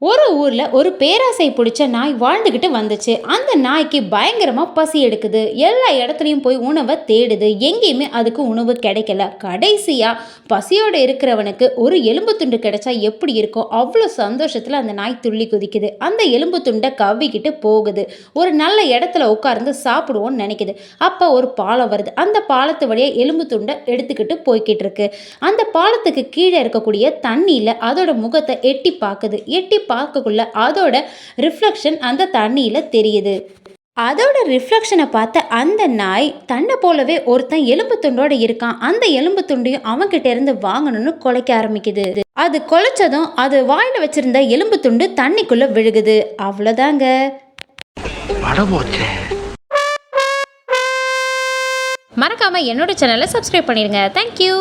ஒரு ஊர்ல ஒரு பேராசை பிடிச்ச நாய் வாழ்ந்துகிட்டு வந்துச்சு. அந்த நாய்க்கு பயங்கரமா பசி எடுக்குது. எல்லா இடத்துலயும் போய் உணவை தேடுது. எங்கேயுமே அதுக்கு உணவு கிடைக்கல. கடைசியா பசியோட இருக்கிறவனுக்கு ஒரு எலும்பு துண்டு கிடைச்சா எப்படி இருக்கும்? அவ்வளோ சந்தோஷத்துல அந்த நாய் துள்ளி குதிக்குது. அந்த எலும்பு துண்டை கவ்விக்கிட்டு போகுது. ஒரு நல்ல இடத்துல உட்கார்ந்து சாப்பிடுவோம்னு நினைக்குது. அப்ப ஒரு பாலம் வருது. அந்த பாலத்து வழியா எலும்பு துண்டை எடுத்துக்கிட்டு போய்கிட்டு இருக்கு. அந்த பாலத்துக்கு கீழே இருக்கக்கூடிய தண்ணியில அதோட முகத்தை எட்டி பார்க்குது. எட்டி பார்க்கக்குள்ள அதோட ரிஃப்ளெக்ஷன் அந்த தண்ணியில தெரியுது. அதோட ரிஃப்ளெக்ஷனை பார்த்த அந்த நாய் தன்னை போலவே ஒருத்தன் எலும்பு துண்டோட இருக்கான், அந்த எலும்பு துண்டையும் அவன்கிட்ட இருந்து வாங்கணும்னு குலைக்க ஆரம்பிக்குது. அது குலைச்சதும் அது வாயில வச்சிருந்த எலும்பு துண்டு தண்ணிக்குள்ள விழுகுது. அவ்வளோதாங்க. மறக்காம என்னோட சேனலை சப்ஸ்கிரைப் பண்ணிடுங்க. தேங்க்யூ.